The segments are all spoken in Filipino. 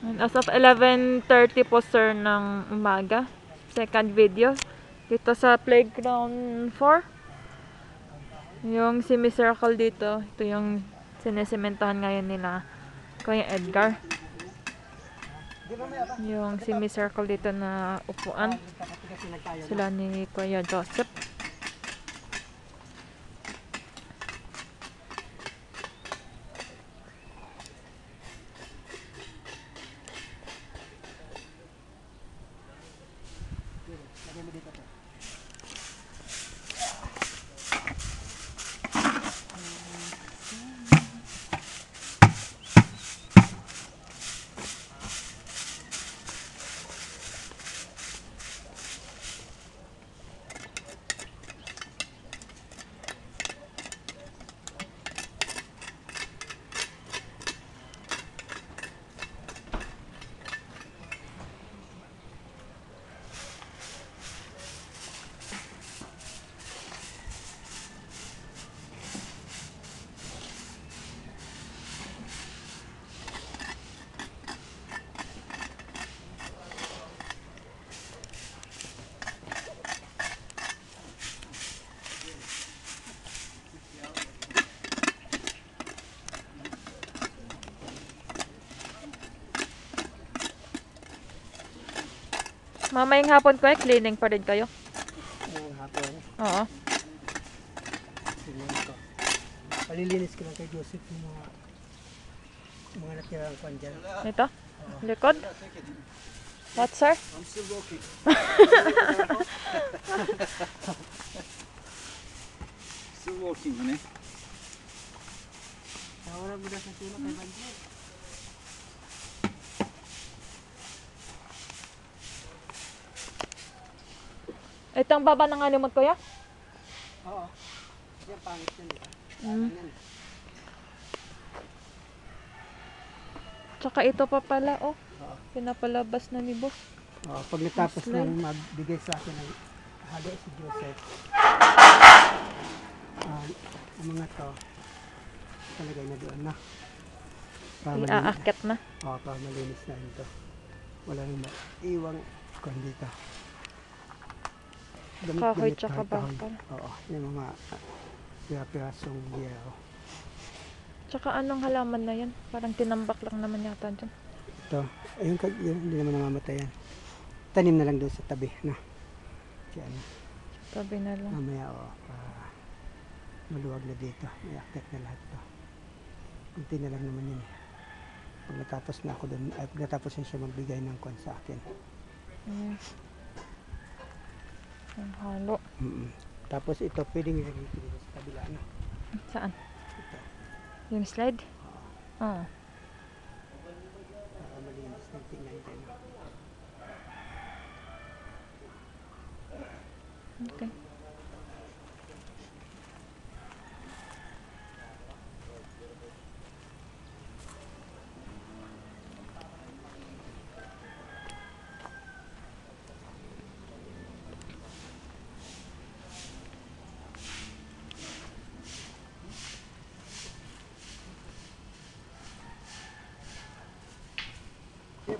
And as of 11:30 po sir ng umaga. Second video. Dito sa playground 4. Yung semicircle dito. Ito yung sinesementahan ngayon nila Kuya Edgar. Yung semicircle dito na upuan. Sila ni Kuya Joseph. Mamayang hapon ko cleaning pa rin kayo? Ngayong hapon. Oo. Cleaning ko. Palilinis ko lang kay Joseph yung mga natirang kwan dyan. Ito? Likod? What, sir? I'm still walking. Still walking, honey. Nawaran mo na sa sila kay Banjir. Itong baba ng alimot kuya? Oo. Diyan pangit yun, di ba? Yan. Tsaka ito pa pala, oh. Oo. Pinapalabas na ni boss. Pag natapos Slide. nang magbigay sa akin ng halo si Joseph, ang mga to, talagay na doon na. Para malinis. Iaakit na. Para malinis na ito. Wala nang maiwang kwan dito. Kahoy tsaka kahit kahoy. bakal. Oo, yung mga pirasong biyero. Tsaka anong halaman na yan? Parang tinambak lang naman yata dyan. Ito, ayun, yun, hindi naman namamatay yan. Tanim na lang doon sa tabi, no? Diyan. Tabi na lang. Mamaya, maluwag na dito. May akit na lahat to. Kunti na lang naman yun eh. Pag natapos na ako doon, ay pag natapos na siya magbigay ng kwan sa akin. Ang halo. Tapos ito, pwedeng ilagay ko dito sa kabila, no? Saan? Ito. Yung slide? Oo. Para malinis ng tingnan din. Okay.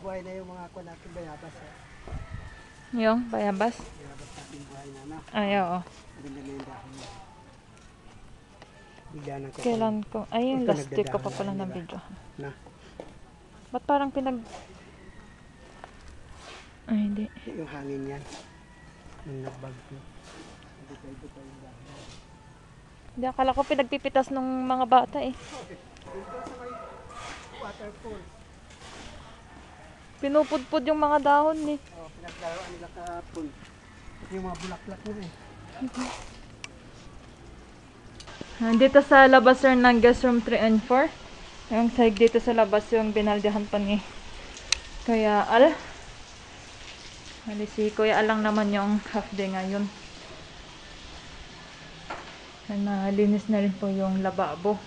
Buhay na yung mga kwan natin bayabas. Yung bayabas? Bayabas natin buhay na, no? Ay, oo. Ganda na yung dahon niya. Bigla na ko. Kailan ko? Ay, yung Ito, last week ko pa nagdadaan pala na, ng diba? video. Na? Ba't parang Ay, hindi. Yung hangin yan. Nung nagbag ko. Dito yung dahon. Hindi, akala ko pinagpipitas ng mga bata eh. Dito sa may waterfall. Pinupudpud yung mga dahon eh. Pinaglaruan nila kahapon. Yung mga bulaklak mo eh. Dito sa labas sir ng guest room 3 and 4. Yung side dito sa labas yung binaldihan pa ni Kuya Al. Hali si Kuya Al lang naman yung half day ngayon. Nalinis na rin po yung lababo.